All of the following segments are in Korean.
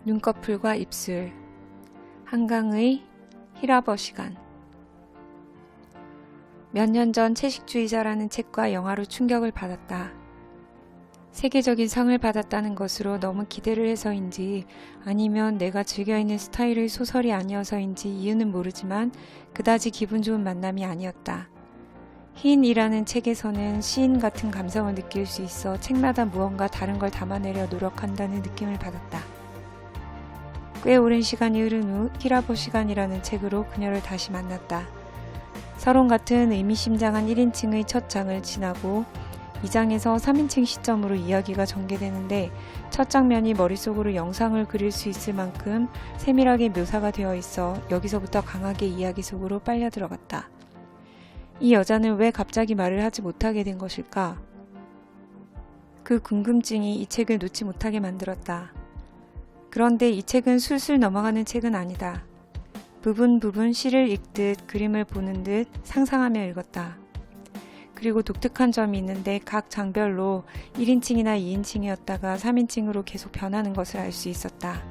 눈꺼풀과 입술, 한강의 히라버 시간. 몇 년 전 채식주의자라는 책과 영화로 충격을 받았다. 세계적인 상을 받았다는 것으로 너무 기대를 해서인지 아니면 내가 즐겨 읽는 스타일의 소설이 아니어서인지 이유는 모르지만 그다지 기분 좋은 만남이 아니었다. 희인이라는 책에서는 시인 같은 감성을 느낄 수 있어 책마다 무언가 다른 걸 담아내려 노력한다는 느낌을 받았다. 꽤 오랜 시간이 흐른 후 히라버 시간이라는 책으로 그녀를 다시 만났다. 서론 같은 의미심장한 1인칭의 첫 장을 지나고 2장에서 3인칭 시점으로 이야기가 전개되는데 첫 장면이 머릿속으로 영상을 그릴 수 있을 만큼 세밀하게 묘사가 되어 있어 여기서부터 강하게 이야기 속으로 빨려 들어갔다. 이 여자는 왜 갑자기 말을 하지 못하게 된 것일까? 그 궁금증이 이 책을 놓지 못하게 만들었다. 그런데 이 책은 술술 넘어가는 책은 아니다. 부분 시를 읽듯 그림을 보는 듯 상상하며 읽었다. 그리고 독특한 점이 있는데 각 장별로 1인칭이나 2인칭이었다가 3인칭으로 계속 변하는 것을 알 수 있었다.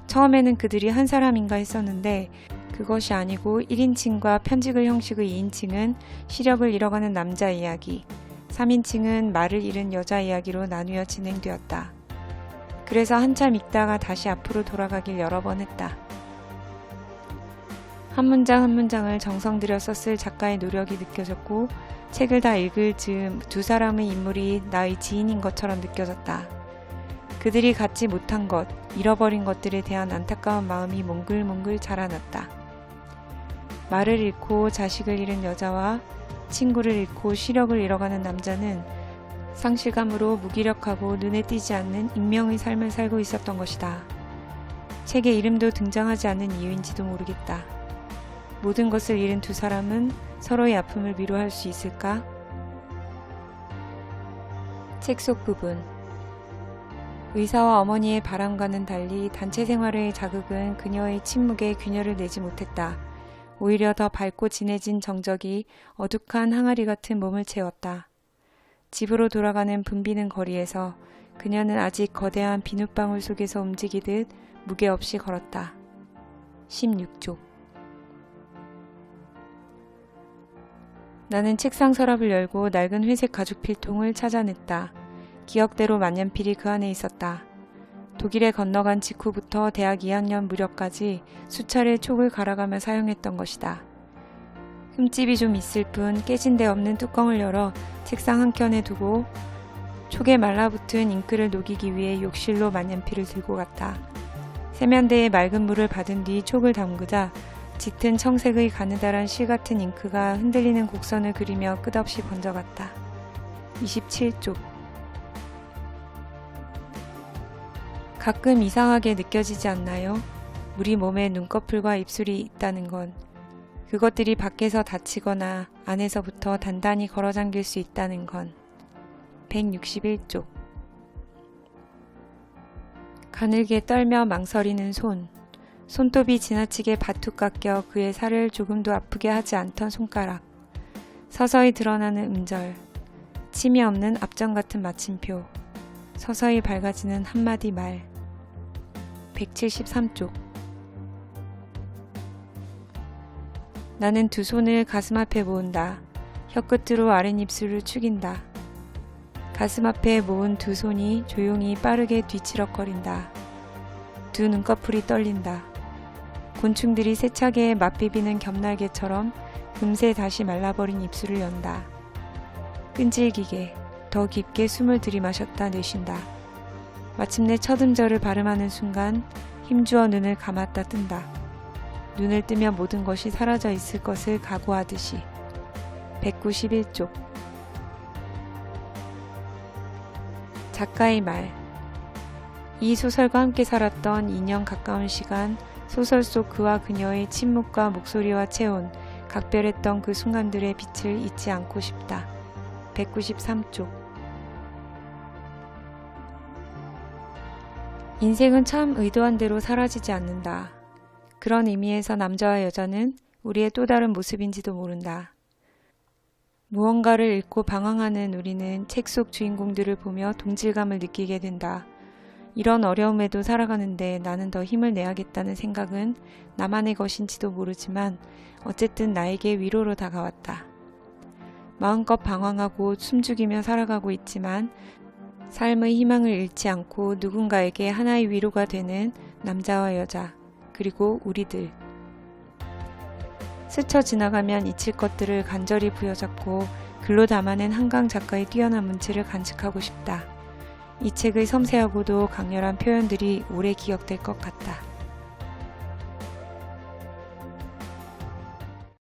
처음에는 그들이 한 사람인가 했었는데 그것이 아니고 1인칭과 편집의 형식의 2인칭은 시력을 잃어가는 남자 이야기, 3인칭은 말을 잃은 여자 이야기로 나누어 진행되었다. 그래서 한참 읽다가 다시 앞으로 돌아가길 여러 번 했다. 한 문장 한 문장을 정성 들여 썼을 작가의 노력이 느껴졌고 책을 다 읽을 즈음 두 사람의 인물이 나의 지인인 것처럼 느껴졌다. 그들이 갖지 못한 것, 잃어버린 것들에 대한 안타까운 마음이 몽글몽글 자라났다. 말을 잃고 자식을 잃은 여자와 친구를 잃고 시력을 잃어가는 남자는 상실감으로 무기력하고 눈에 띄지 않는 익명의 삶을 살고 있었던 것이다. 책에 이름도 등장하지 않는 이유인지도 모르겠다. 모든 것을 잃은 두 사람은 서로의 아픔을 위로할 수 있을까? 책 속 부분. 의사와 어머니의 바람과는 달리 단체 생활의 자극은 그녀의 침묵에 균열을 내지 못했다. 오히려 더 밝고 진해진 정적이 어둑한 항아리 같은 몸을 채웠다. 집으로 돌아가는 붐비는 거리에서 그녀는 아직 거대한 비눗방울 속에서 움직이듯 무게 없이 걸었다. 16쪽. 나는 책상 서랍을 열고 낡은 회색 가죽 필통을 찾아냈다. 기억대로 만년필이 그 안에 있었다. 독일에 건너간 직후부터 대학 2학년 무렵까지 수차례 촉을 갈아가며 사용했던 것이다. 흠집이 좀 있을 뿐 깨진 데 없는 뚜껑을 열어 책상 한켠에 두고 촉에 말라붙은 잉크를 녹이기 위해 욕실로 만년필을 들고 갔다. 세면대에 맑은 물을 받은 뒤 촉을 담그자 짙은 청색의 가느다란 실 같은 잉크가 흔들리는 곡선을 그리며 끝없이 번져갔다. 27쪽. 가끔 이상하게 느껴지지 않나요? 우리 몸에 눈꺼풀과 입술이 있다는 건. 그것들이 밖에서 닫히거나 안에서부터 단단히 걸어 잠길 수 있다는 건. 161쪽. 가늘게 떨며 망설이는 손. 손톱이 지나치게 바툭 깎여 그의 살을 조금도 아프게 하지 않던 손가락. 서서히 드러나는 음절. 침이 없는 앞점 같은 마침표. 서서히 밝아지는 한마디 말. 173쪽. 나는 두 손을 가슴 앞에 모은다. 혀끝으로 아랫입술을 축인다. 가슴 앞에 모은 두 손이 조용히 빠르게 뒤치럭거린다. 두 눈꺼풀이 떨린다. 곤충들이 세차게 맛비비는 겹날개처럼 금세 다시 말라버린 입술을 연다. 끈질기게 더 깊게 숨을 들이마셨다 내쉰다. 마침내 첫 음절을 발음하는 순간 힘주어 눈을 감았다 뜬다. 눈을 뜨면 모든 것이 사라져 있을 것을 각오하듯이. 191쪽. 작가의 말. 이 소설과 함께 살았던 2년 가까운 시간, 소설 속 그와 그녀의 침묵과 목소리와 체온, 각별했던 그 순간들의 빛을 잊지 않고 싶다. 193쪽. 인생은 참 의도한 대로 사라지지 않는다. 그런 의미에서 남자와 여자는 우리의 또 다른 모습인지도 모른다. 무언가를 읽고 방황하는 우리는 책 속 주인공들을 보며 동질감을 느끼게 된다. 이런 어려움에도 살아가는데 나는 더 힘을 내야겠다는 생각은 나만의 것인지도 모르지만 어쨌든 나에게 위로로 다가왔다. 마음껏 방황하고 숨죽이며 살아가고 있지만 삶의 희망을 잃지 않고 누군가에게 하나의 위로가 되는 남자와 여자, 그리고 우리들. 스쳐 지나가면 잊힐 것들을 간절히 부여잡고 글로 담아낸 한강 작가의 뛰어난 문체를 간직하고 싶다. 이 책의 섬세하고도 강렬한 표현들이 오래 기억될 것 같다.